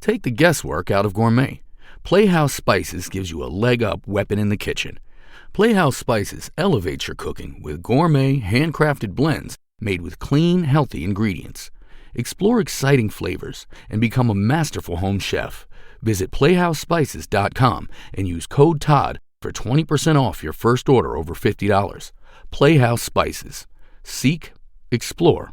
Take the guesswork out of gourmet. Playhouse Spices gives you a leg-up weapon in the kitchen. Playhouse Spices elevates your cooking with gourmet, handcrafted blends made with clean, healthy ingredients. Explore exciting flavors and become a masterful home chef. Visit PlayhouseSpices.com and use code TODD for 20% off your first order over $50. Playhouse Spices. Seek, explore,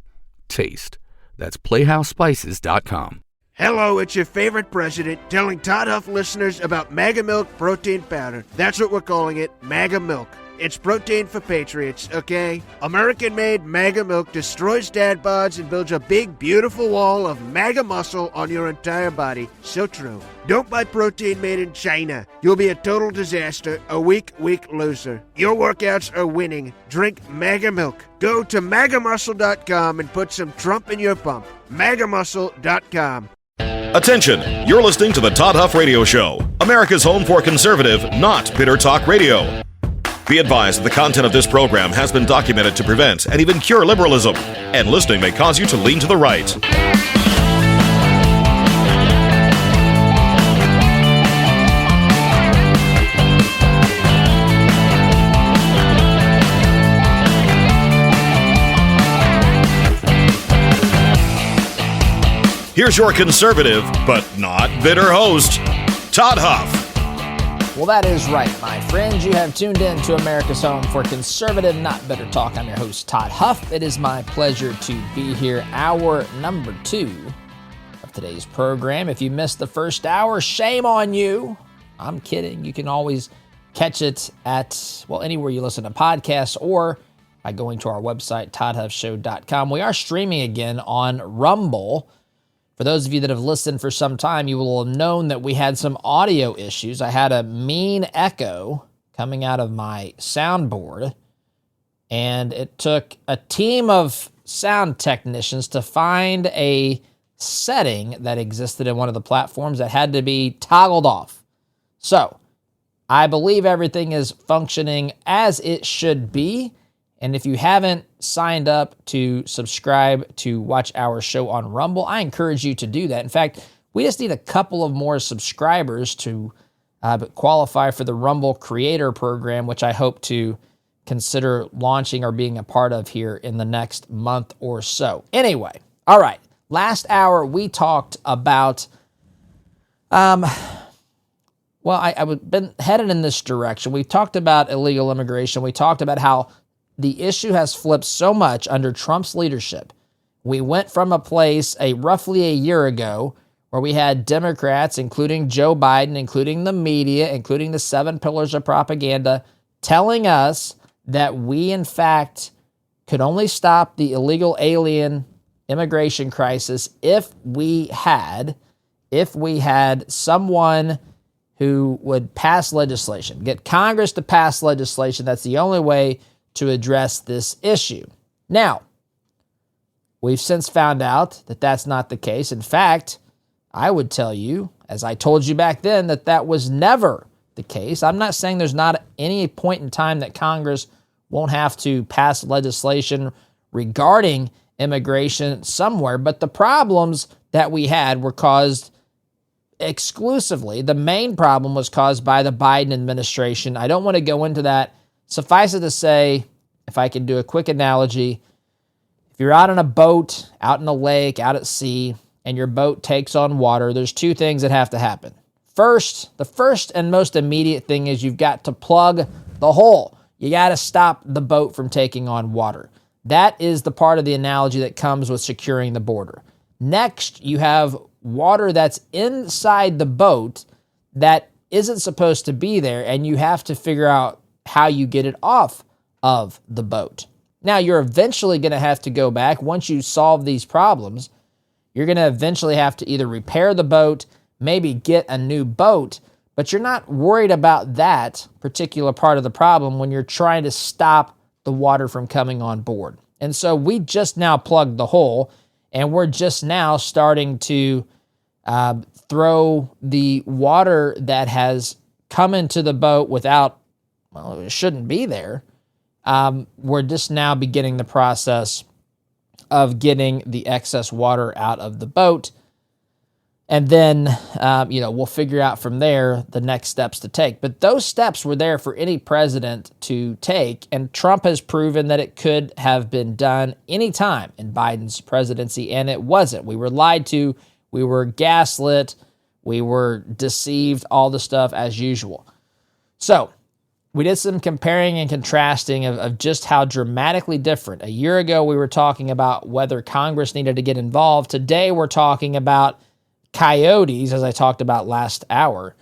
taste. That's PlayhouseSpices.com. Hello, it's your favorite president telling Todd Huff listeners about Mega Milk Protein Powder. That's what we're calling it, Mega Milk. It's protein for patriots, okay? American-made Mega Milk destroys dad bods and builds a big, beautiful wall of MAGA muscle on your entire body. So true. Don't buy protein made in China. You'll be a total disaster, a weak loser. Your workouts are winning. Drink Mega Milk. Go to MAGAmuscle.com and put some Trump in your pump. MAGAmuscle.com. Attention, you're listening to the Todd Huff Radio Show, America's home for conservative, not bitter talk radio. Be advised that the content of this program has been documented to prevent and even cure liberalism, and listening may cause you to lean to the right. Here's your conservative, but not bitter host, Todd Huff. Well, that is right, my friends. You have tuned in to America's home for conservative, not bitter talk. I'm your host, Todd Huff. It is my pleasure to be here. Hour number 2 of today's program. If you missed the first hour, shame on you. I'm kidding. You can always catch it at, well, anywhere you listen to podcasts or by going to our website, toddhuffshow.com. We are streaming again on Rumble. For those of you that have listened for some time, you will have known that we had some audio issues. I had a mean echo coming out of my soundboard, and it took a team of sound technicians to find a setting that existed in one of the platforms that had to be toggled off. So, I believe everything is functioning as it should be. And if you haven't signed up to subscribe to watch our show on Rumble, I encourage you to do that. In fact, we just need a couple of more subscribers to qualify for the Rumble Creator Program, which I hope to consider launching or being a part of here in the next month or so. Anyway, all right. Last hour, we talked about, I've been headed in this direction. We talked about illegal immigration. We talked about how the issue has flipped so much under Trump's leadership. We went from a place roughly a year ago where we had Democrats, including Joe Biden, including the media, including the 7 pillars of propaganda, telling us that we, in fact, could only stop the illegal alien immigration crisis if we had someone who would pass legislation, get Congress to pass legislation. That's the only way to address this issue. Now, we've since found out that that's not the case. In fact, I would tell you, as I told you back then, that was never the case. I'm not saying there's not any point in time that Congress won't have to pass legislation regarding immigration somewhere, but the problems that we had were caused exclusively. The main problem was caused by the Biden administration. I don't want to go into that. Suffice it to say, if I can do a quick analogy, if you're out on a boat, out in a lake, out at sea, and your boat takes on water, there's 2 things that have to happen. The first and most immediate thing is you've got to plug the hole. You got to stop the boat from taking on water. That is the part of the analogy that comes with securing the border. Next, you have water that's inside the boat that isn't supposed to be there, and you have to figure out how you get it off of the boat. Now, you're eventually going to have to go back. Once you solve these problems, you're going to eventually have to either repair the boat, maybe get a new boat, but you're not worried about that particular part of the problem when you're trying to stop the water from coming on board. And so we just now plugged the hole, and we're just now starting to throw the water that has come into the boat without, well, it shouldn't be there. We're just now beginning the process of getting the excess water out of the boat. And then, we'll figure out from there the next steps to take. But those steps were there for any president to take, and Trump has proven that it could have been done any time in Biden's presidency, and it wasn't. We were lied to, we were gaslit, we were deceived, all the stuff as usual. So we did some comparing and contrasting of just how dramatically different. A year ago, we were talking about whether Congress needed to get involved. Today, we're talking about coyotes, as I talked about last hour.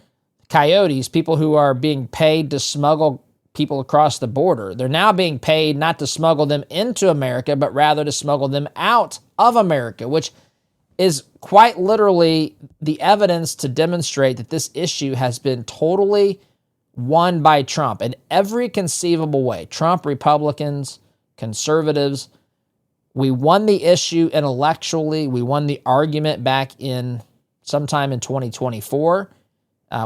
Coyotes, people who are being paid to smuggle people across the border. They're now being paid not to smuggle them into America, but rather to smuggle them out of America, which is quite literally the evidence to demonstrate that this issue has been totally won by Trump in every conceivable way. Trump, Republicans, conservatives. We won the issue intellectually. We won the argument back in sometime in 2024.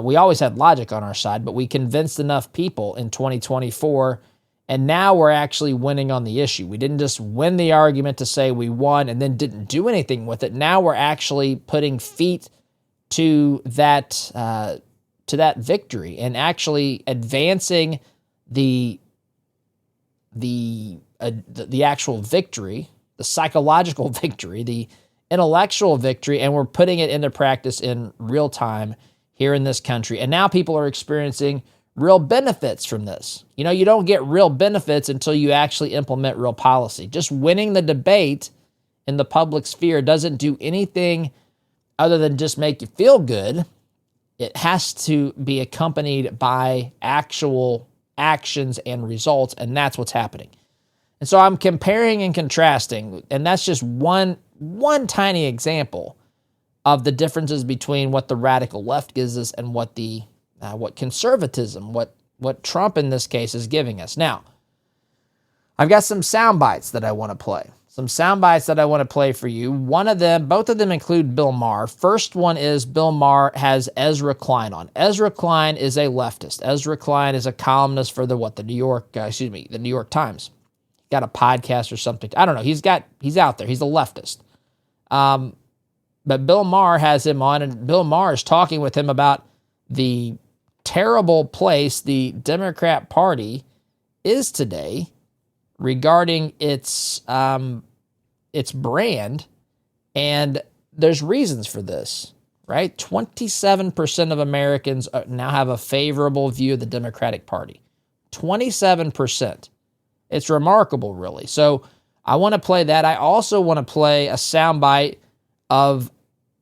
We always had logic on our side, but we convinced enough people in 2024, and now we're actually winning on the issue. We didn't just win the argument to say we won and then didn't do anything with it. Now we're actually putting feet to that victory and actually advancing the actual victory, the psychological victory, the intellectual victory, and we're putting it into practice in real time here in this country. And now people are experiencing real benefits from this. You don't get real benefits until you actually implement real policy. Just winning the debate in the public sphere doesn't do anything other than just make you feel good. It has to be accompanied by actual actions and results, and that's what's happening. And so I'm comparing and contrasting, and that's just one tiny example of the differences between what the radical left gives us and what conservatism, what Trump in this case is giving us. Now, I've got some sound bites that I want to play. For you. Both of them include Bill Maher. First one is Bill Maher has Ezra Klein on. Ezra Klein is a leftist. Ezra Klein is a columnist for the New York Times. Got a podcast or something. I don't know. He's out there. He's a leftist. But Bill Maher has him on, and Bill Maher is talking with him about the terrible place the Democrat Party is today regarding its brand, and there's reasons for this, right? 27% of Americans now have a favorable view of the Democratic Party. 27%. It's remarkable, really. So I want to play that. I also want to play a soundbite of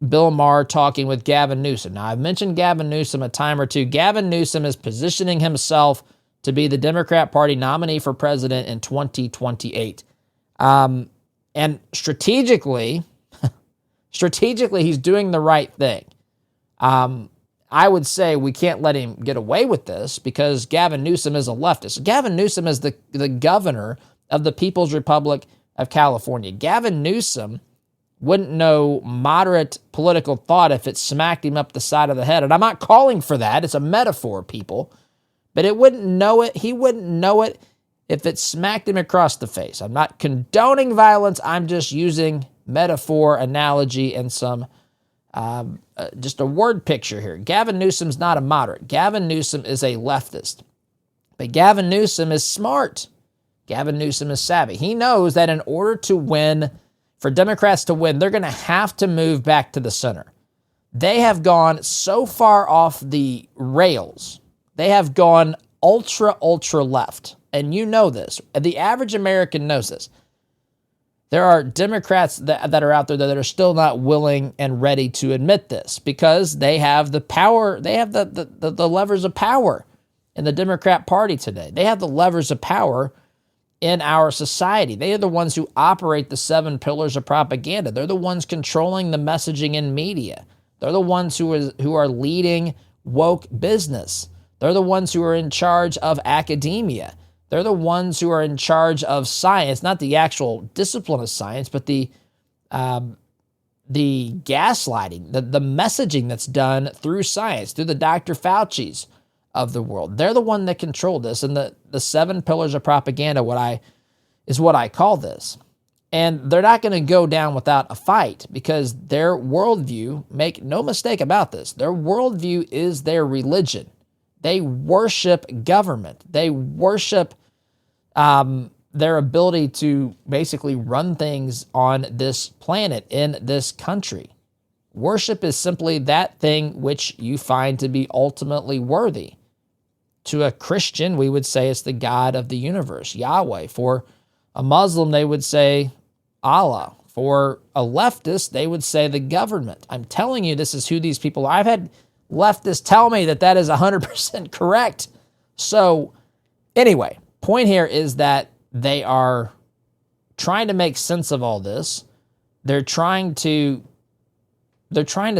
Bill Maher talking with Gavin Newsom. Now, I've mentioned Gavin Newsom a time or two. Gavin Newsom is positioning himself to be the Democrat Party nominee for president in 2028. And strategically, he's doing the right thing. I would say we can't let him get away with this because Gavin Newsom is a leftist. Gavin Newsom is the governor of the People's Republic of California. Gavin Newsom wouldn't know moderate political thought if it smacked him up the side of the head. And I'm not calling for that. It's a metaphor, people. But he wouldn't know it if it smacked him across the face. I'm not condoning violence. I'm just using metaphor, analogy, and some just a word picture here. Gavin Newsom's not a moderate. Gavin Newsom is a leftist. But Gavin Newsom is smart. Gavin Newsom is savvy. He knows that in order to win, for Democrats to win, they're going to have to move back to the center. They have gone so far off the rails. They have gone ultra left. And you know this. The average American knows this. There are Democrats that are out there that are still not willing and ready to admit this because they have the power. They have the levers of power in the Democrat Party today. They have the levers of power in our society. They are the ones who operate the 7 pillars of propaganda. They're the ones controlling the messaging in media. They're the ones who are leading woke business. They're the ones who are in charge of academia. They're the ones who are in charge of science, not the actual discipline of science, but the gaslighting, the messaging that's done through science, through the Dr. Fauci's of the world. They're the one that control this, and the 7 pillars of propaganda, what I call this. And they're not going to go down without a fight because their worldview, make no mistake about this, their worldview is their religion. They worship government. They worship their ability to basically run things on this planet, in this country. Worship is simply that thing which you find to be ultimately worthy. To a Christian, we would say it's the God of the universe, Yahweh. For a Muslim, they would say Allah. For a leftist, they would say the government. I'm telling you, this is who these people are. I've had leftists tell me that is 100% correct. So anyway, point here is that they are trying to make sense of all this. They're trying to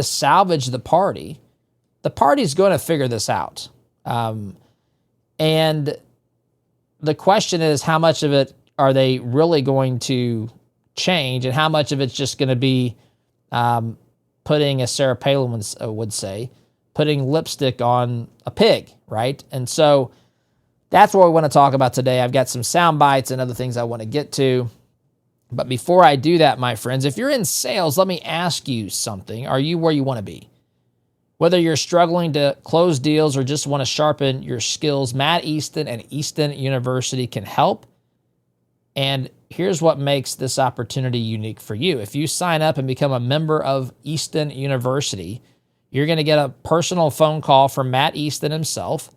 salvage the party. The party's going to figure this out. And the question is, how much of it are they really going to change, and how much of it's just going to be putting, as Sarah Palin would say, putting lipstick on a pig, right? And so that's what we want to talk about today. I've got some sound bites and other things I want to get to. But before I do that, my friends, if you're in sales, let me ask you something. Are you where you want to be? Whether you're struggling to close deals or just want to sharpen your skills, Matt Easton and Easton University can help. And here's what makes this opportunity unique for you. If you sign up and become a member of Easton University, you're going to get a personal phone call from Matt Easton himself.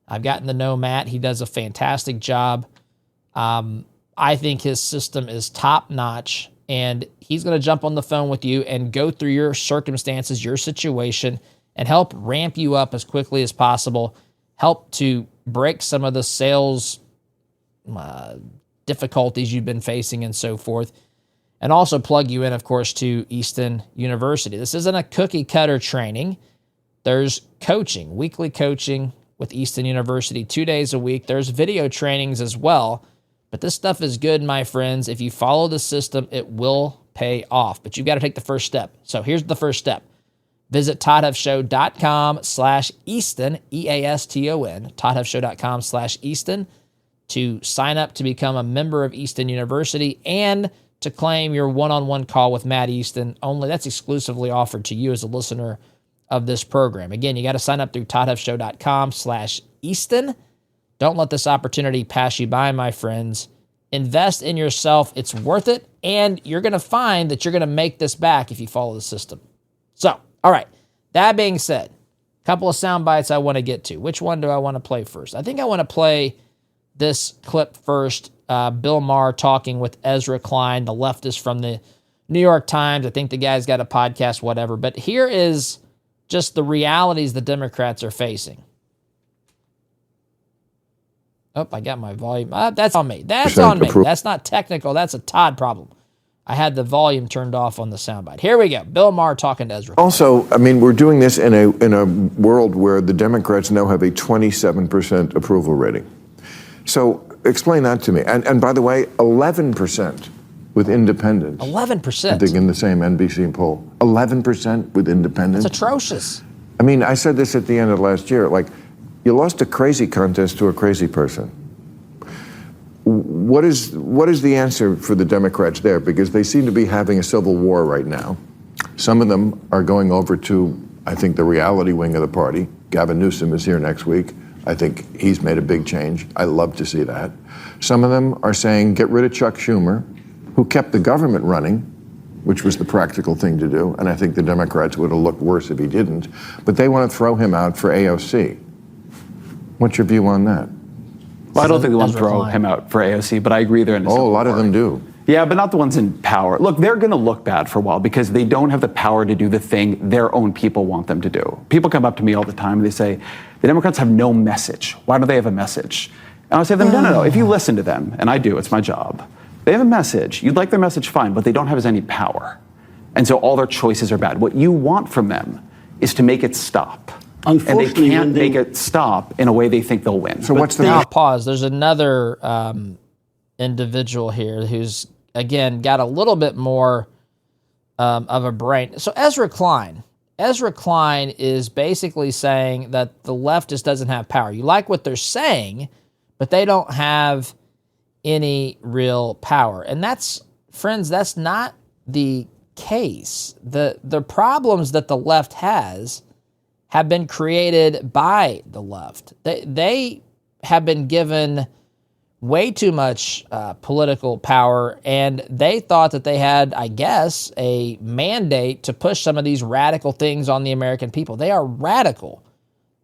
I've gotten to know Matt. He does a fantastic job. I think his system is top-notch, and he's going to jump on the phone with you and go through your circumstances, your situation, and help ramp you up as quickly as possible, help to break some of the sales difficulties you've been facing and so forth, and also plug you in, of course, to Easton University. This isn't a cookie-cutter training. There's coaching, weekly coaching with Easton University 2 days a week. There's video trainings as well. But this stuff is good, my friends. If you follow the system, it will pay off. But you've got to take the first step. So here's the first step. Visit toddhuffshow.com/Easton, EASTON, toddhuffshow.com/Easton, to sign up to become a member of Easton University and to claim your one-on-one call with Matt Easton. Only that's exclusively offered to you as a listener of this program. Again, you got to sign up through toddhuffshow.com/Easton. Don't let this opportunity pass you by, my friends. Invest in yourself. It's worth it. And you're going to find that you're going to make this back if you follow the system. So, all right. That being said, a couple of sound bites I want to get to. Which one do I want to play first? I think I want to play this clip first. Bill Maher talking with Ezra Klein, the leftist from the New York Times. I think the guy's got a podcast, whatever. But here is just the realities the Democrats are facing. Oh, I got my volume. That's on me. That's on me. That's not technical. That's a Todd problem. I had the volume turned off on the soundbite. Here we go. Bill Maher talking to Ezra. Also, I mean, we're doing this in a world where the Democrats now have a 27% approval rating. So explain that to me. And by the way, 11% with independents. 11%? I think in the same NBC poll. 11% with independents. It's atrocious. I mean, I said this at the end of last year. Like, you lost a crazy contest to a crazy person. What is the answer for the Democrats there? Because they seem to be having a civil war right now. Some of them are going over to, I think, the reality wing of the party. Gavin Newsom is here next week. I think he's made a big change. I love to see that. Some of them are saying, get rid of Chuck Schumer, who kept the government running, which was the practical thing to do. And I think the Democrats would have looked worse if he didn't. But they want to throw him out for AOC. What's your view on that? Well, I don't think they want to throw him out for AOC, but I agree they're in a civil war. A lot of them do. Yeah, but not the ones in power. Look, they're going to look bad for a while because they don't have the power to do the thing their own people want them to do. People come up to me all the time and they say, the Democrats have no message. Why don't they have a message? And I say to them, no. If you listen to them, and I do, it's my job, they have a message. You'd like their message, fine, but they don't have as any power. And so all their choices are bad. What you want from them is to make it stop. And they can't make it stop in a way they think they'll win. So what's the... Now, pause. There's another individual here who's, again, got a little bit more of a brain. So Ezra Klein is basically saying that the left just doesn't have power. You like what they're saying, but they don't have any real power. And that's friends, that's not the case. The problems that the left has have been created by the left. They have been given way too much political power, and they thought that they had, I guess, a mandate to push some of these radical things on the American people. They are radical.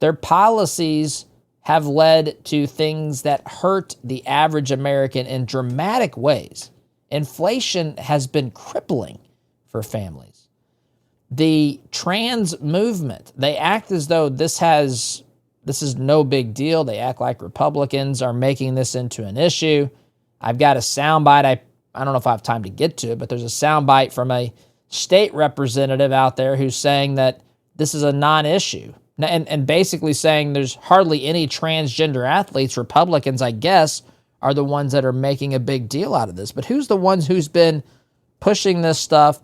Their policies have led to things that hurt the average American in dramatic ways. Inflation has been crippling for families. The trans movement, they act as though this is no big deal. They act like Republicans are making this into an issue. I've got a soundbite. I don't know if I have time to get to it, but there's a soundbite from a state representative out there who's saying that this is a non-issue. And basically saying there's hardly any transgender athletes. Republicans, I guess, are the ones that are making a big deal out of this. But who's the ones who's been pushing this stuff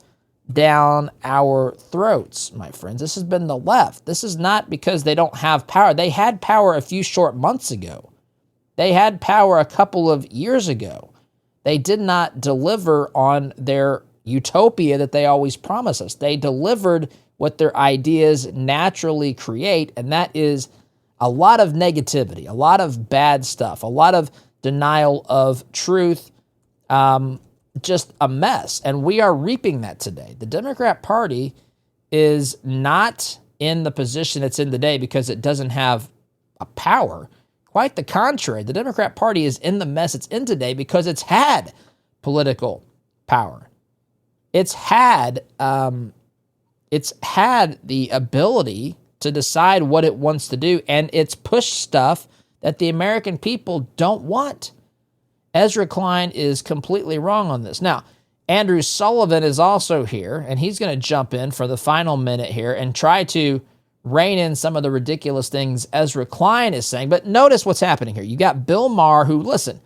down our throats, my friends? This has been the left. This is not because they don't have power. They had power a few short months ago. They had power a couple of years ago. They did not deliver on their utopia that they always promise us. They delivered what their ideas naturally create, and that is a lot of negativity, a lot of bad stuff, a lot of denial of truth, just a mess. And we are reaping that today. The Democrat Party is not in the position it's in today because it doesn't have a power. Quite the contrary. The Democrat Party is in the mess it's in today because it's had political power. It's had the ability to decide what it wants to do, and it's pushed stuff that the American people don't want. Ezra Klein is completely wrong on this. Now, Andrew Sullivan is also here, and he's going to jump in for the final minute here and try to rein in some of the ridiculous things Ezra Klein is saying. But notice what's happening here. You got Bill Maher, who, listen,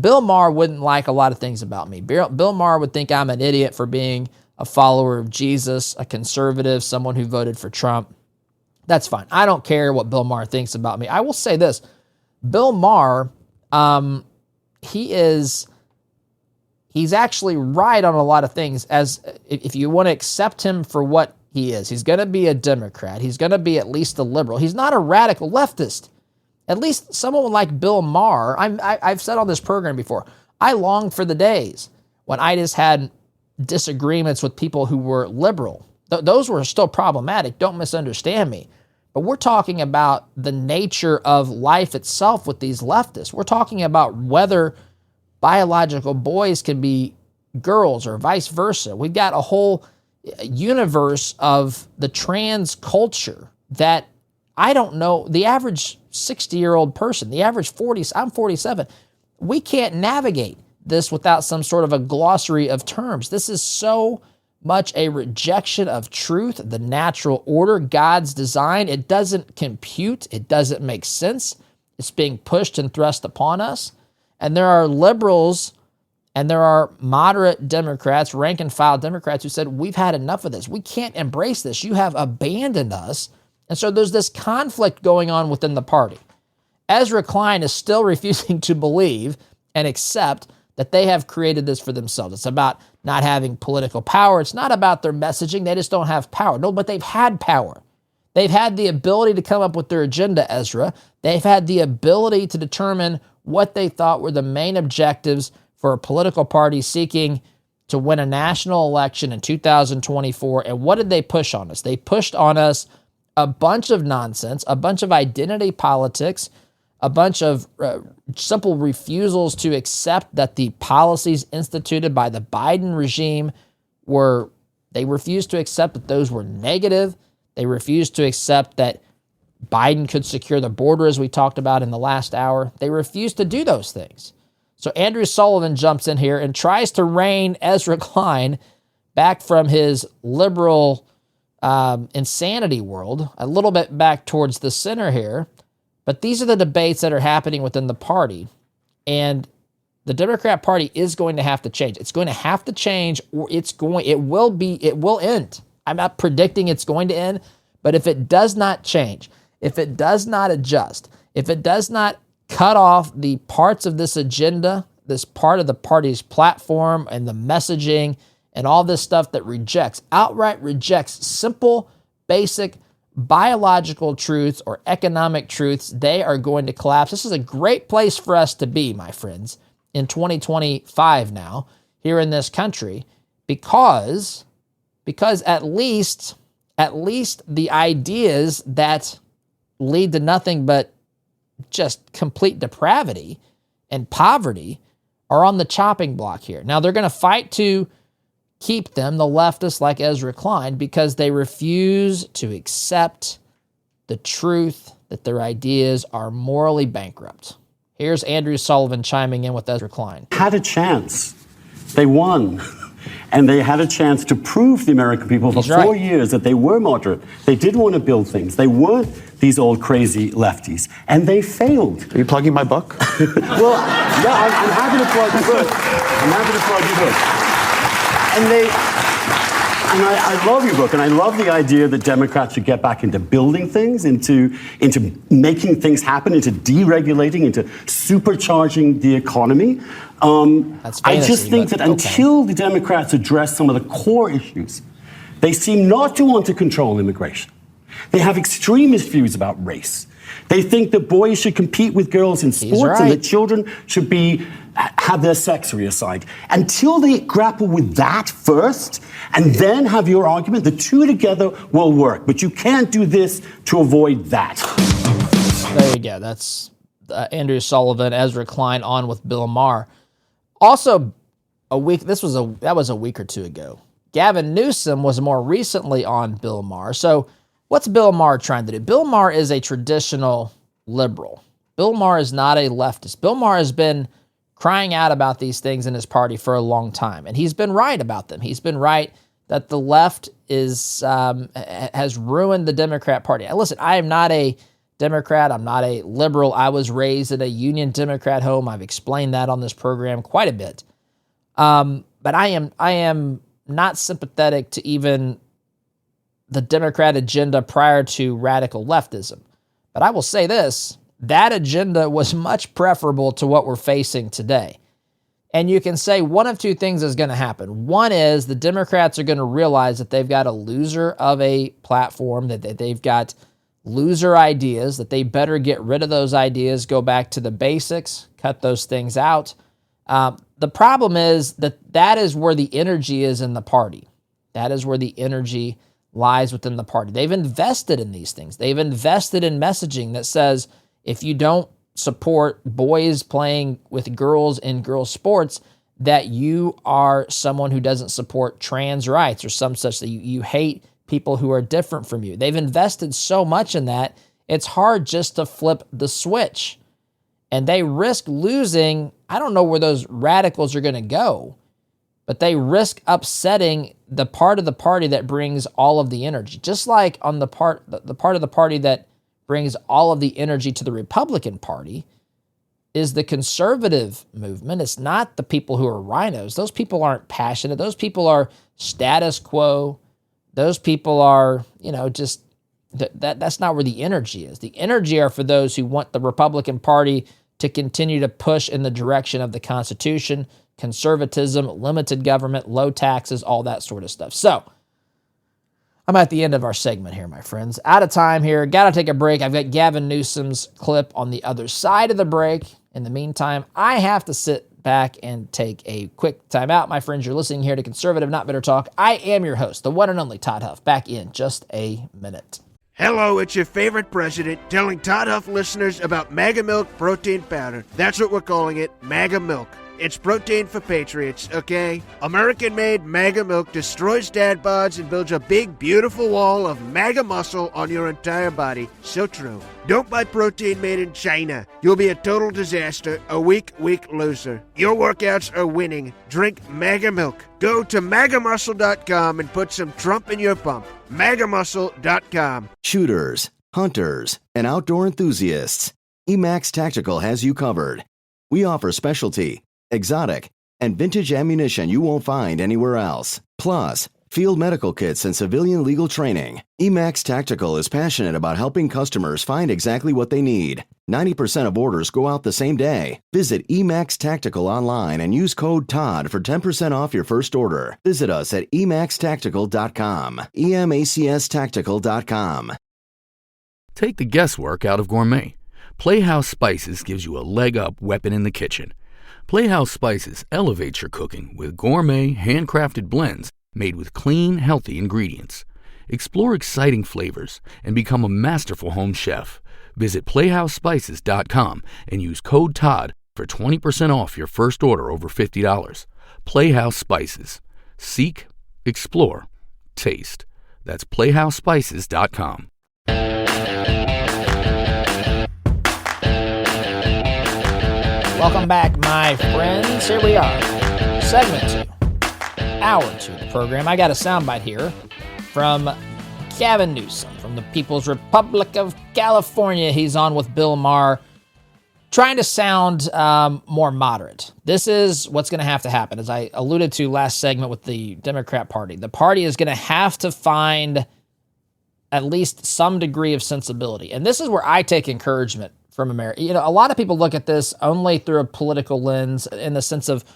Bill Maher wouldn't like a lot of things about me. Bill Maher would think I'm an idiot for being a follower of Jesus, a conservative, someone who voted for Trump. That's fine. I don't care what Bill Maher thinks about me. I will say this. Bill Maher, he's actually right on a lot of things. As if you want to accept him for what he is, he's going to be a Democrat. He's going to be at least a liberal. He's not a radical leftist. At least someone like Bill Maher, I've said on this program before, I long for the days when I just had disagreements with people who were liberal. Those were still problematic. Don't misunderstand me. But we're talking about the nature of life itself with these leftists. We're talking about whether biological boys can be girls or vice versa. We've got a whole universe of the trans culture that I don't know, the average 60-year-old person, the average 40, I'm 47, we can't navigate this without some sort of a glossary of terms. This is so much a rejection of truth, the natural order, God's design. It doesn't compute. It doesn't make sense. It's being pushed and thrust upon us. And there are liberals and there are moderate Democrats, rank and file Democrats who said, we've had enough of this. We can't embrace this. You have abandoned us. And so there's this conflict going on within the party. Ezra Klein is still refusing to believe and accept that they have created this for themselves. It's about not having political power. It's not about their messaging. They just don't have power. No, but they've had power. They've had the ability to come up with their agenda, Ezra. They've had the ability to determine what they thought were the main objectives for a political party seeking to win a national election in 2024. And what did they push on us? They pushed on us a bunch of nonsense, a bunch of identity politics, a bunch of simple refusals to accept that the policies instituted by the Biden regime they refused to accept that those were negative. They refused to accept that Biden could secure the border, as we talked about in the last hour. They refused to do those things. So Andrew Sullivan jumps in here and tries to rein Ezra Klein back from his liberal insanity world, a little bit back towards the center here. But these are the debates that are happening within the party. And the Democrat Party is going to have to change. It's going to have to change, or it will end. I'm not predicting it's going to end, but if it does not change, if it does not adjust, if it does not cut off the parts of this agenda this part of the party's platform and the messaging and all this stuff that outright rejects simple, basic biological truths or economic truths, they are going to collapse. This is a great place for us to be, my friends, in 2025 now, here in this country, because at least the ideas that lead to nothing but just complete depravity and poverty are on the chopping block here. Now, they're going to fight to keep them, the leftists like Ezra Klein, because they refuse to accept the truth that their ideas are morally bankrupt. Here's Andrew Sullivan chiming in with Ezra Klein. Had a chance. They won. And they had a chance to prove to the American people for 4 years that they were moderate. They did want to build things. They weren't these old crazy lefties. And they failed. Are you plugging my book? Well, yeah, I'm happy to plug your book. I'm happy to plug your book. And I love your book, and I love the idea that Democrats should get back into building things, into making things happen, into deregulating, into supercharging the economy. I just think that until the Democrats address some of the core issues, they seem not to want to control immigration. They have extremist views about race. They think that boys should compete with girls in sports and that children should have their sex reassigned. Until they grapple with that first and then have your argument, the two together will work. But you can't do this to avoid that. There you go. That's Andrew Sullivan, Ezra Klein on with Bill Maher. Also, that was a week or two ago. Gavin Newsom was more recently on Bill Maher. So what's Bill Maher trying to do? Bill Maher is a traditional liberal. Bill Maher is not a leftist. Bill Maher has been crying out about these things in his party for a long time, and he's been right about them. He's been right that the left has ruined the Democrat Party. Listen, I am not a Democrat. I'm not a liberal. I was raised in a Union Democrat home. I've explained that on this program quite a bit. But I am not sympathetic to even the Democrat agenda prior to radical leftism. But I will say this, that agenda was much preferable to what we're facing today. And you can say one of two things is going to happen. One is the Democrats are going to realize that they've got a loser of a platform, that they've got loser ideas, that they better get rid of those ideas, go back to the basics, cut those things out. The problem is that is where the energy is in the party. That is where the energy lies within the party. They've invested in these things. They've invested in messaging that says, if you don't support boys playing with girls in girls' sports, that you are someone who doesn't support trans rights or some such, that you hate people who are different from you. They've invested so much in that, it's hard just to flip the switch. And they risk losing, I don't know where those radicals are going to go, but they risk upsetting the part of the party that brings all of the energy. Just like on the part of the party that brings all of the energy to the Republican Party is the conservative movement. It's not the people who are rhinos. Those people aren't passionate. Those people are status quo. Those people are, just that's not where the energy is. The energy are for those who want the Republican Party to continue to push in the direction of the Constitution, conservatism, limited government, low taxes, all that sort of stuff. So I'm at the end of our segment here, my friends. Out of time here. Got to take a break. I've got Gavin Newsom's clip on the other side of the break. In the meantime, I have to sit back and take a quick time out. My friends, you're listening here to Conservative Not Bitter Talk. I am your host, the one and only Todd Huff. Back in just a minute. Hello, it's your favorite president telling Todd Huff listeners about MAGA Milk Protein Powder. That's what we're calling it, MAGA Milk. It's protein for patriots, okay? American-made MAGA milk destroys dad bods and builds a big, beautiful wall of MAGA muscle on your entire body. So true. Don't buy protein made in China. You'll be a total disaster, a weak loser. Your workouts are winning. Drink MAGA milk. Go to MAGAmuscle.com and put some Trump in your pump. MAGAmuscle.com. Shooters, hunters, and outdoor enthusiasts, Emax Tactical has you covered. We offer specialty, exotic, and vintage ammunition you won't find anywhere else. Plus, field medical kits, and civilian legal training. Emax Tactical is passionate about helping customers find exactly what they need. 90% of orders go out the same day. Visit Emax Tactical online and use code TODD for 10% off your first order. Visit us at emaxtactical.com. EMACStactical.com. Take the guesswork out of gourmet. Playhouse Spices gives you a leg-up weapon in the kitchen. Playhouse Spices elevates your cooking with gourmet, handcrafted blends made with clean, healthy ingredients. Explore exciting flavors and become a masterful home chef. Visit playhousespices.com and use code TODD for 20% off your first order over $50. Playhouse Spices. Seek, explore, taste. That's playhousespices.com. Welcome back, my friends. Here we are, segment 2, hour 2 of the program. I got a soundbite here from Gavin Newsom from the People's Republic of California. He's on with Bill Maher, trying to sound more moderate. This is what's going to have to happen. As I alluded to last segment with the Democrat Party, the party is going to have to find at least some degree of sensibility. And this is where I take encouragement from America. You know, a lot of people look at this only through a political lens in the sense of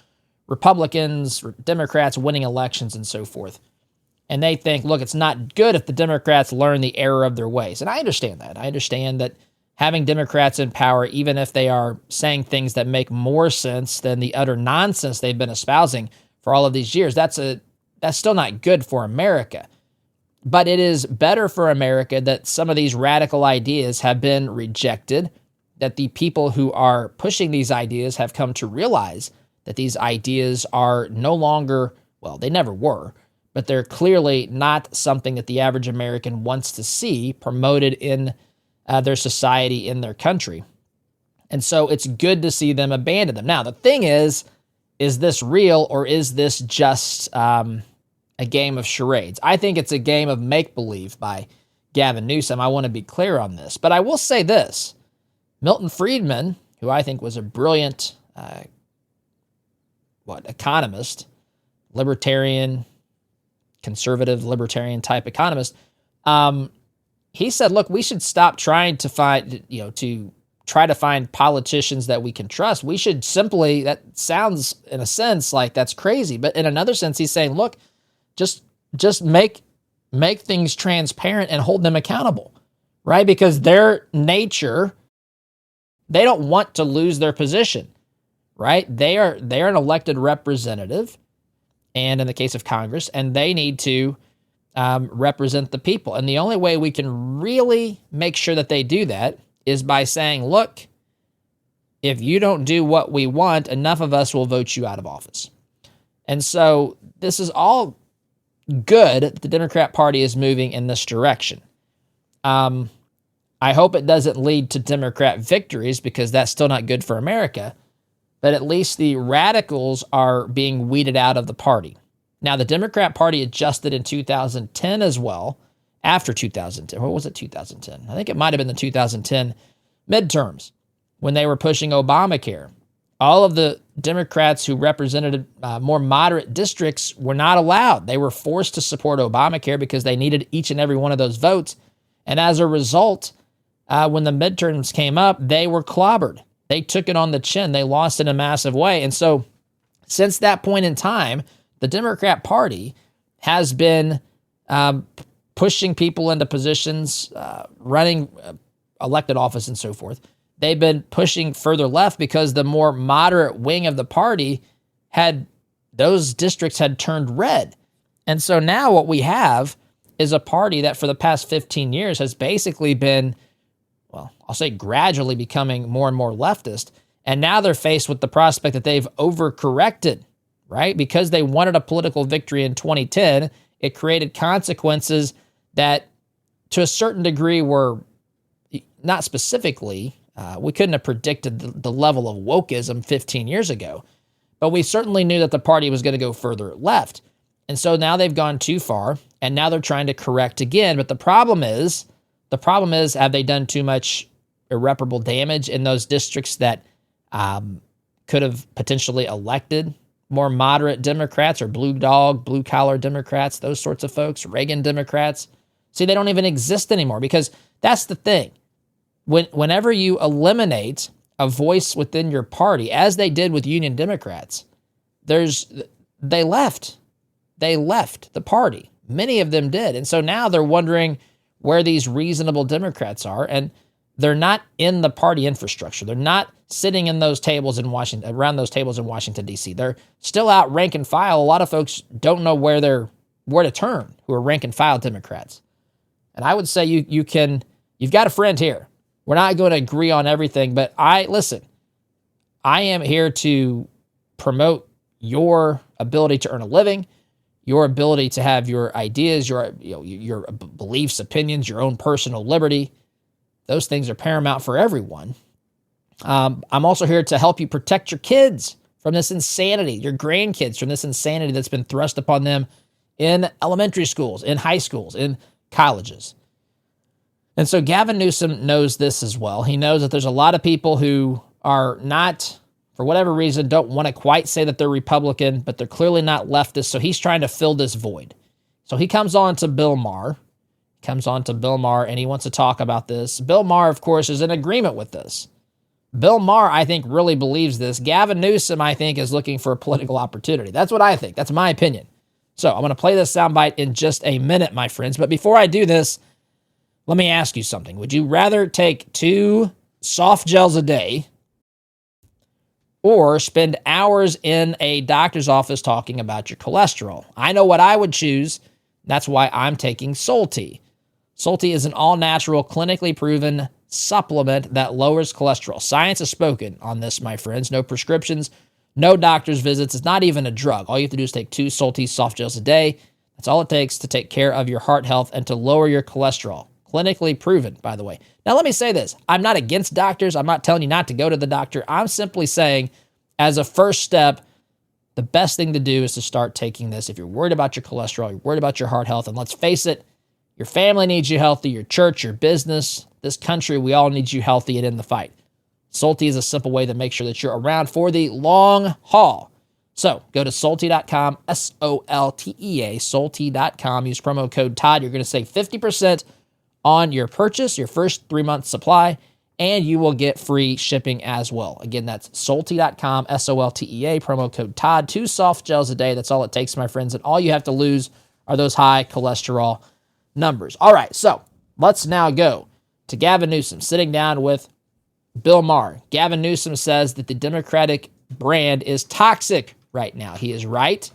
Republicans, Democrats winning elections and so forth. And they think, look, it's not good if the Democrats learn the error of their ways. And I understand that. I understand that having Democrats in power, even if they are saying things that make more sense than the utter nonsense they've been espousing for all of these years, that's still not good for America. But it is better for America that some of these radical ideas have been rejected, that the people who are pushing these ideas have come to realize that these ideas are no longer, well, they never were, but they're clearly not something that the average American wants to see promoted in their society, in their country. And so it's good to see them abandon them. Now, the thing is this real or is this just a game of charades? I think it's a game of make-believe by Gavin Newsom. I want to be clear on this. But I will say this. Milton Friedman, who I think was a brilliant economist, libertarian, conservative, libertarian type economist, he said, look, we should stop trying to find, to try to find politicians that we can trust. We should simply, that sounds in a sense like that's crazy, but in another sense, he's saying, look, just make things transparent and hold them accountable, right? Because their nature, they don't want to lose their position, right? They're an elected representative, and in the case of Congress, and they need to represent the people. And the only way we can really make sure that they do that is by saying, look, if you don't do what we want, enough of us will vote you out of office. And so this is all good. The Democrat Party is moving in this direction. I hope it doesn't lead to Democrat victories because that's still not good for America. But at least the radicals are being weeded out of the party. Now, the Democrat Party adjusted in 2010 as well, after 2010. What was it, 2010? I think it might have been the 2010 midterms when they were pushing Obamacare. All of the Democrats who represented more moderate districts were not allowed. They were forced to support Obamacare because they needed each and every one of those votes. And as a result, when the midterms came up, they were clobbered. They took it on the chin. They lost in a massive way. And so since that point in time, the Democrat Party has been pushing people into positions, running elected office and so forth. They've been pushing further left because the more moderate wing of the party those districts had turned red. And so now what we have is a party that for the past 15 years has basically been, well, I'll say gradually becoming more and more leftist. And now they're faced with the prospect that they've overcorrected, right? Because they wanted a political victory in 2010, it created consequences that to a certain degree were not specifically, we couldn't have predicted the level of wokeism 15 years ago, but we certainly knew that the party was going to go further left. And so now they've gone too far, and now they're trying to correct again. But the problem is, have they done too much irreparable damage in those districts that could have potentially elected more moderate Democrats or blue dog, blue collar Democrats, those sorts of folks, Reagan Democrats. See, they don't even exist anymore because that's the thing. Whenever you eliminate a voice within your party, as they did with Union Democrats, they left. They left the party. Many of them did. And so now they're wondering where these reasonable Democrats are, and they're not in the party infrastructure. They're not sitting in those tables in Washington, around those tables in Washington, D.C. They're still out rank and file. A lot of folks don't know where to turn, who are rank and file Democrats. And I would say you've got a friend here. We're not going to agree on everything, but I am here to promote your ability to earn a living, your ability to have your ideas, your beliefs, opinions, your own personal liberty. Those things are paramount for everyone. I'm also here to help you protect your kids from this insanity, your grandkids from this insanity that's been thrust upon them in elementary schools, in high schools, in colleges. And so Gavin Newsom knows this as well. He knows that there's a lot of people who are not, for whatever reason, don't want to quite say that they're Republican, but they're clearly not leftist. So he's trying to fill this void. So he comes on to Bill Maher. And he wants to talk about this. Bill Maher, of course, is in agreement with this. Bill Maher, I think, really believes this. Gavin Newsom, I think, is looking for a political opportunity. That's what I think. That's my opinion. So I'm going to play this soundbite in just a minute, my friends. But before I do this, let me ask you something. Would you rather take 2 soft gels a day or spend hours in a doctor's office talking about your cholesterol? I know what I would choose. That's why I'm taking Solti. Solti is an all-natural, clinically proven supplement that lowers cholesterol. Science has spoken on this, my friends. No prescriptions, no doctor's visits. It's not even a drug. All you have to do is take 2 Solti soft gels a day. That's all it takes to take care of your heart health and to lower your cholesterol. Clinically proven, by the way. Now, let me say this. I'm not against doctors. I'm not telling you not to go to the doctor. I'm simply saying, as a first step, the best thing to do is to start taking this. If you're worried about your cholesterol, you're worried about your heart health, and let's face it, your family needs you healthy, your church, your business, this country, we all need you healthy and in the fight. Solti is a simple way to make sure that you're around for the long haul. So go to Solti.com, S-O-L-T-E-A, Solti.com. Use promo code Todd. You're going to save 50% on your purchase, your first 3-month supply, and you will get free shipping as well. Again, that's Solti.com, S-O-L-T-E-A, promo code Todd. 2 soft gels a day. That's all it takes, my friends. And all you have to lose are those high cholesterol numbers. All right, so let's now go to Gavin Newsom sitting down with Bill Maher. Gavin Newsom says that the Democratic brand is toxic right now. He is right.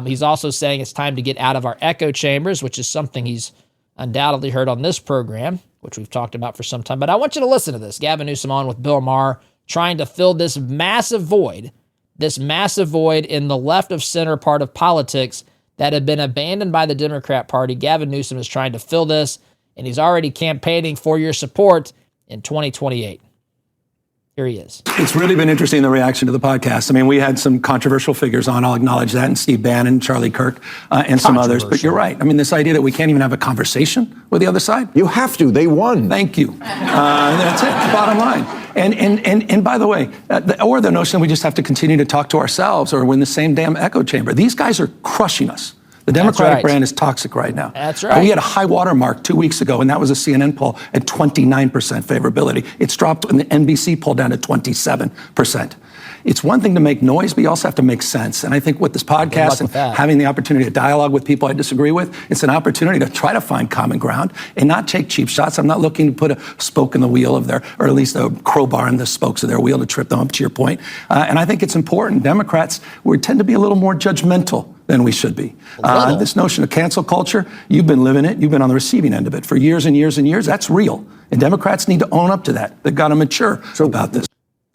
He's also saying it's time to get out of our echo chambers, which is something he's undoubtedly heard on this program, which we've talked about for some time. But I want you to listen to this. Gavin Newsom on with Bill Maher, trying to fill this massive void in the left of center part of politics that had been abandoned by the Democrat Party. Gavin Newsom is trying to fill this, and he's already campaigning for your support in 2028. Here he is. It's really been interesting, the reaction to the podcast. I mean, we had some controversial figures on, I'll acknowledge that, and Steve Bannon, Charlie Kirk, and some others. But you're right. I mean, this idea that we can't even have a conversation with the other side. You have to. They won. Thank you. That's it, bottom line. And by the way, or the notion that we just have to continue to talk to ourselves or we're in the same damn echo chamber. These guys are crushing us. The Democratic brand is toxic right now. That's right. We had a high water mark 2 weeks ago, and that was a CNN poll at 29% favorability. It's dropped in the NBC poll down to 27%. It's one thing to make noise, but you also have to make sense. And I think with this podcast and having the opportunity to dialogue with people I disagree with, it's an opportunity to try to find common ground and not take cheap shots. I'm not looking to put a spoke in the wheel of or at least a crowbar in the spokes of their wheel to trip them up, to your point. And I think it's important. Democrats, we tend to be a little more judgmental than we should be. This notion of cancel culture, you've been living it. You've been on the receiving end of it for years and years and years. That's real. And Democrats need to own up to that. They've got to mature about this.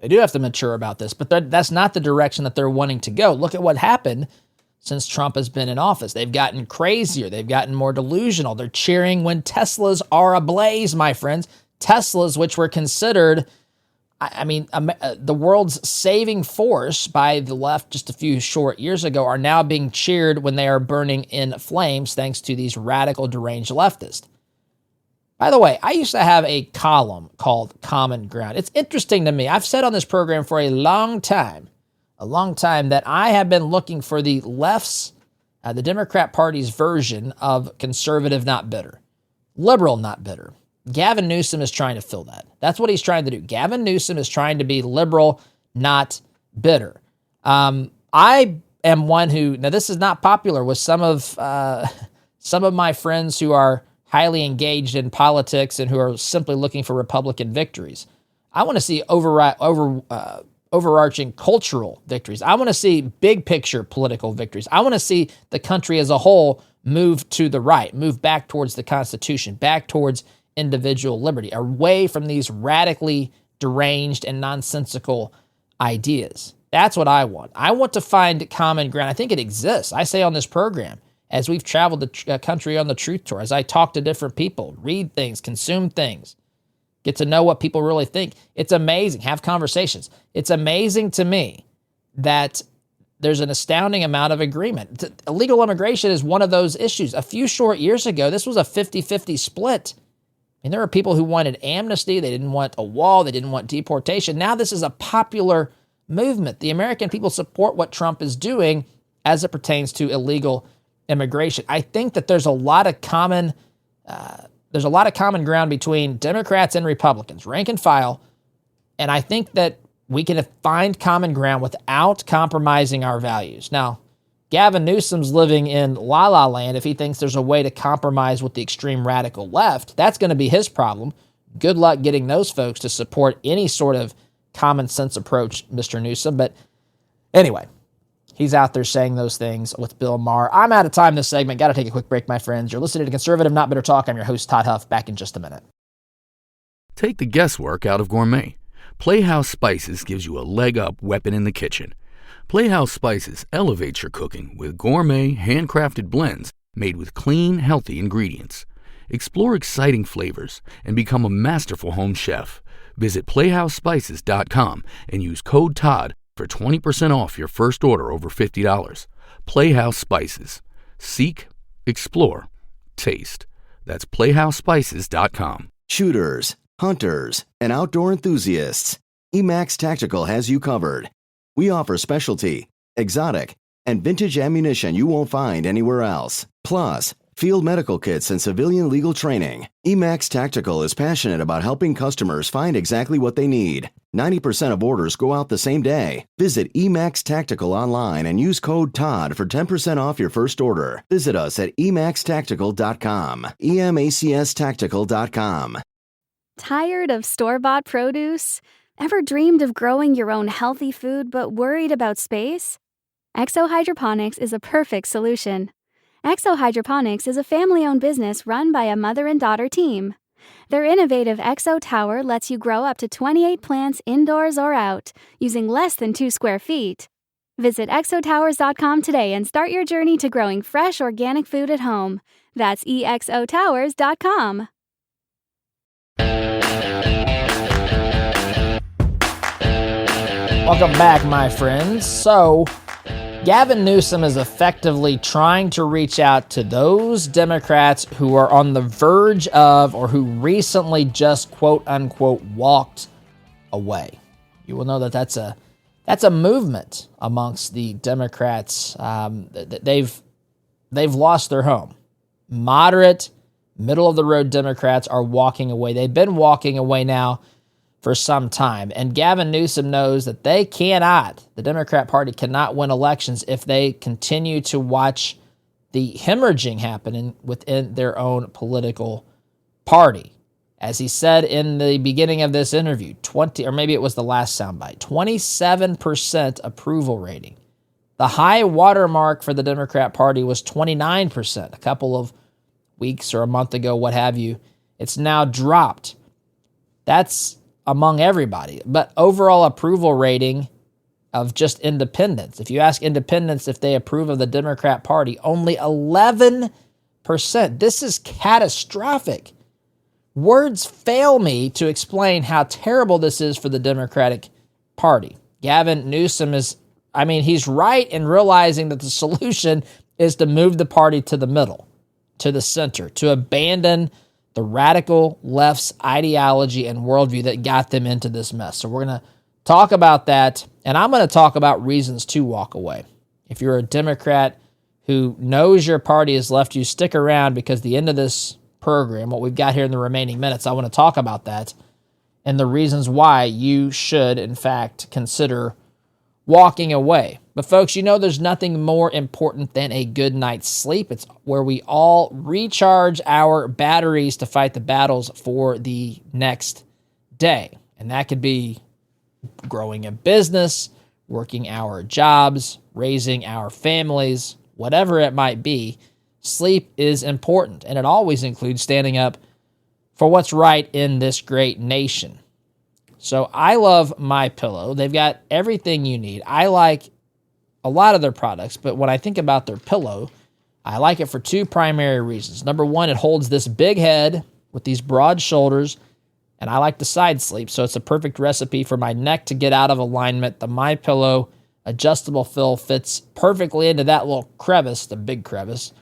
They do have to mature about this, but that's not the direction that they're wanting to go. Look at what happened since Trump has been in office. They've gotten crazier. They've gotten more delusional. They're cheering when Teslas are ablaze, my friends. Teslas, which were considered, the world's saving force by the left just a few short years ago, are now being cheered when they are burning in flames thanks to these radical, deranged leftists. By the way, I used to have a column called Common Ground. It's interesting to me. I've said on this program for a long time a long time, that I have been looking for the left's, the Democrat Party's version of conservative, not bitter. Liberal, not bitter. Gavin Newsom is trying to fill that. That's what he's trying to do. Gavin Newsom is trying to be liberal, not bitter. I am one who, now this is not popular with some of my friends who are highly engaged in politics and who are simply looking for Republican victories. I want to see overarching cultural victories. I want to see big picture political victories. I want to see the country as a whole move to the right, move back towards the Constitution, back towards individual liberty, away from these radically deranged and nonsensical ideas. That's what I want. I want to find common ground. I think it exists. I say on this program, as we've traveled the country on the Truth Tour, as I talk to different people, read things, consume things, get to know what people really think. It's amazing. Have conversations. It's amazing to me that there's an astounding amount of agreement. Illegal immigration is one of those issues. A few short years ago, this was a 50-50 split. And there were people who wanted amnesty. They didn't want a wall. They didn't want deportation. Now this is a popular movement. The American people support what Trump is doing as it pertains to illegal immigration. I think that there's a lot of common ground between Democrats and Republicans, rank and file, and I think that we can find common ground without compromising our values. Now, Gavin Newsom's living in la-la land if he thinks there's a way to compromise with the extreme radical left. That's going to be his problem. Good luck getting those folks to support any sort of common sense approach, Mr. Newsom. But anyway, he's out there saying those things with Bill Maher. I'm out of time this segment. Got to take a quick break, my friends. You're listening to Conservative Not Bitter Talk. I'm your host, Todd Huff. Back in just a minute. Take the guesswork out of gourmet. Playhouse Spices gives you a leg-up weapon in the kitchen. Playhouse Spices elevates your cooking with gourmet, handcrafted blends made with clean, healthy ingredients. Explore exciting flavors and become a masterful home chef. Visit PlayhouseSpices.com and use code TODD for 20% off your first order over $50. Playhouse Spices. Seek, explore, taste. That's PlayhouseSpices.com. Shooters, hunters, and outdoor enthusiasts, Emax Tactical has you covered. We offer specialty, exotic, and vintage ammunition you won't find anywhere else. Plus, field medical kits and civilian legal training. Emax Tactical is passionate about helping customers find exactly what they need. 90% of orders go out the same day. Visit Emax Tactical online and use code TODD for 10% off your first order. Visit us at EmaxTactical.com. EMACSTactical.com. Tired of store-bought produce? Ever dreamed of growing your own healthy food but worried about space? Exo Hydroponics is a perfect solution. Exo Hydroponics is a family-owned business run by a mother and daughter team. Their innovative Exo Tower lets you grow up to 28 plants indoors or out, using less than 2 square feet. Visit exotowers.com today and start your journey to growing fresh organic food at home. That's exotowers.com. Welcome back, my friends. So, Gavin Newsom is effectively trying to reach out to those Democrats who are on the verge of, or who recently just quote-unquote walked away. You will know that that's a movement amongst the Democrats. They've lost their home. Moderate, middle-of-the-road Democrats are walking away. They've been walking away now for some time. And Gavin Newsom knows that the Democrat Party cannot win elections if they continue to watch the hemorrhaging happening within their own political party. As he said in the beginning of this interview, 20, or maybe it was the last soundbite, 27% approval rating. The high watermark for the Democrat Party was 29% a couple of weeks or a month ago, what have you. It's now dropped. That's among everybody. But overall approval rating of just independents, if you ask independents if they approve of the Democrat Party, only 11%. This is catastrophic. Words fail me to explain how terrible this is for the Democratic Party. Gavin Newsom he's right in realizing that the solution is to move the party to the middle, to the center, to abandon the radical left's ideology and worldview that got them into this mess. So we're going to talk about that, and I'm going to talk about reasons to walk away. If you're a Democrat who knows your party has left you, stick around, because the end of this program, what we've got here in the remaining minutes, I want to talk about that and the reasons why you should, in fact, consider walking away. But folks, you know there's nothing more important than a good night's sleep. It's where we all recharge our batteries to fight the battles for the next day. And that could be growing a business, working our jobs, raising our families, whatever it might be. Sleep is important, and it always includes standing up for what's right in this great nation. So I love MyPillow. They've got everything you need. I like a lot of their products, but when I think about their pillow, I like it for two primary reasons. Number one, it holds this big head with these broad shoulders, and I like to side sleep, so it's a perfect recipe for my neck to get out of alignment. The MyPillow adjustable fill fits perfectly into that little crevice, the big crevice,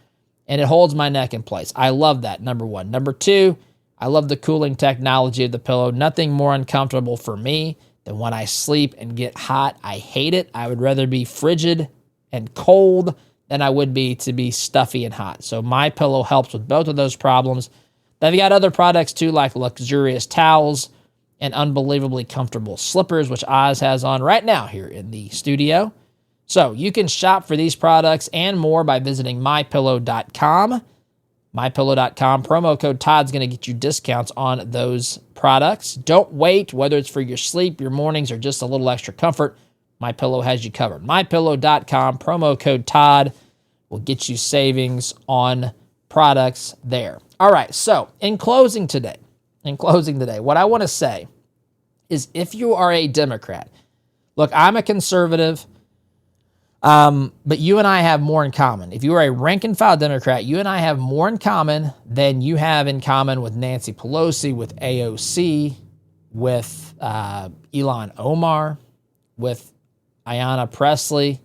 and it holds my neck in place. I love that, number one. Number two, I love the cooling technology of the pillow. Nothing more uncomfortable for me than when I sleep and get hot. I hate it. I would rather be frigid and cold than I would be to be stuffy and hot. So MyPillow helps with both of those problems. They've got other products too, like luxurious towels and unbelievably comfortable slippers, which Oz has on right now here in the studio. So you can shop for these products and more by visiting MyPillow.com. MyPillow.com. Promo code Todd's going to get you discounts on those products. Don't wait, whether it's for your sleep, your mornings, or just a little extra comfort. MyPillow has you covered. MyPillow.com. Promo code Todd will get you savings on products there. All right, so in closing today, what I want to say is if you are a Democrat, look, I'm a conservative, but you and I have more in common. If you are a rank-and-file Democrat, you and I have more in common than you have in common with Nancy Pelosi, with AOC, with Ilhan Omar, with Ayanna Pressley,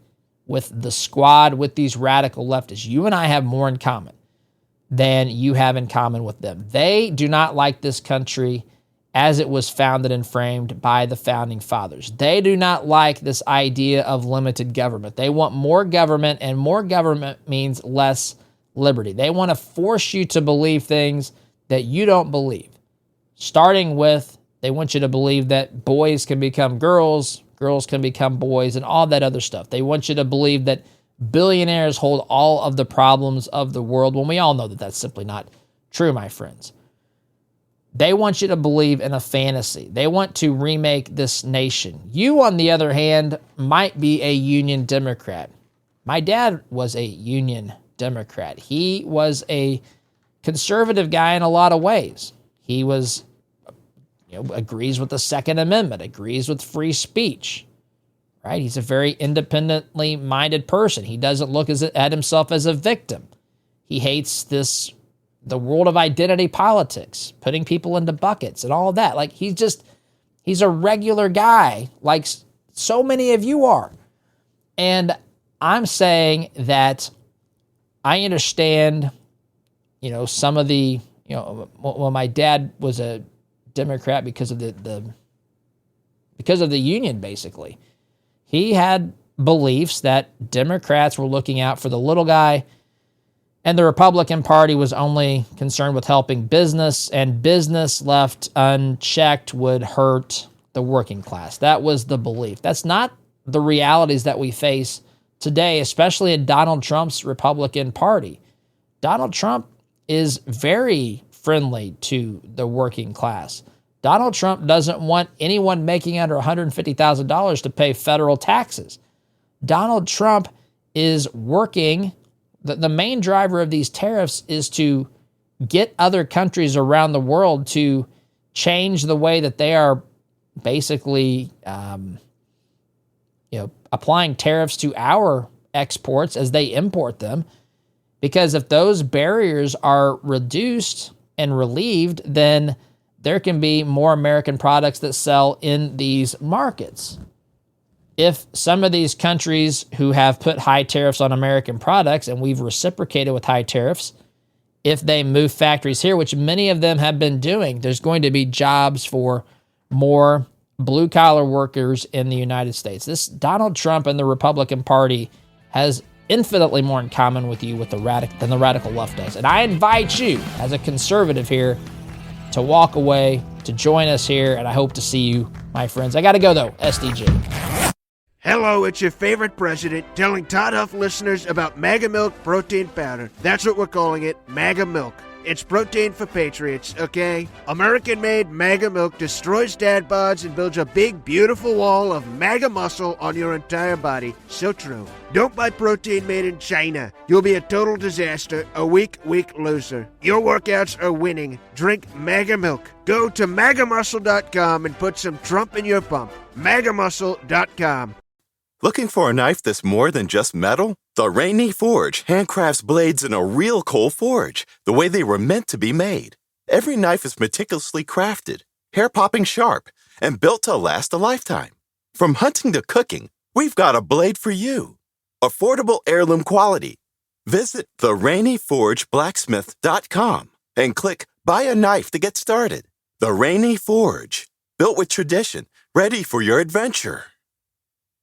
with the squad, with these radical leftists. You and I have more in common than you have in common with them. They do not like this country as it was founded and framed by the founding fathers. They do not like this idea of limited government. They want more government, and more government means less liberty. They want to force you to believe things that you don't believe. Starting with, they want you to believe that boys can become girls, girls can become boys, and all that other stuff. They want you to believe that billionaires hold all of the problems of the world, when we all know that that's simply not true, my friends. They want you to believe in a fantasy. They want to remake this nation. You, on the other hand, might be a Union Democrat. My dad was a Union Democrat. He was a conservative guy in a lot of ways. He was, agrees with the Second Amendment, agrees with free speech, right? He's a very independently minded person. He doesn't look at himself as a victim. He hates the world of identity politics, putting people into buckets and all of that. Like, he's a regular guy, like so many of you are. And I'm saying that I understand, some of the, well, my dad was a Democrat because of the union, basically. He had beliefs that Democrats were looking out for the little guy, and the Republican Party was only concerned with helping business, and business left unchecked would hurt the working class. That was the belief. That's not the realities that we face today, especially in Donald Trump's Republican Party. Donald Trump is very friendly to the working class. Donald Trump doesn't want anyone making under $150,000 to pay federal taxes. Donald Trump is working. The main driver of these tariffs is to get other countries around the world to change the way that they are basically applying tariffs to our exports as they import them. Because if those barriers are reduced and relieved, then there can be more American products that sell in these markets. If some of these countries who have put high tariffs on American products, and we've reciprocated with high tariffs, if they move factories here, which many of them have been doing, there's going to be jobs for more blue-collar workers in the United States. This Donald Trump and the Republican Party has infinitely more in common with you than the radical left does. And I invite you, as a conservative here, to walk away, to join us here, and I hope to see you, my friends. I got to go, though. SDG. Hello, it's your favorite president telling Todd Huff listeners about MAGA Milk Protein Powder. That's what we're calling it, MAGA Milk. It's protein for patriots, okay? American-made MAGA milk destroys dad bods and builds a big, beautiful wall of MAGA muscle on your entire body. So true. Don't buy protein made in China. You'll be a total disaster, a weak loser. Your workouts are winning. Drink MAGA milk. Go to MAGAmuscle.com and put some Trump in your pump. MAGAmuscle.com. Looking for a knife that's more than just metal? The Rainy Forge handcrafts blades in a real coal forge, the way they were meant to be made. Every knife is meticulously crafted, hair-popping sharp, and built to last a lifetime. From hunting to cooking, we've got a blade for you. Affordable heirloom quality. Visit therainyforgeblacksmith.com and click Buy a Knife to get started. The Rainy Forge, built with tradition, ready for your adventure.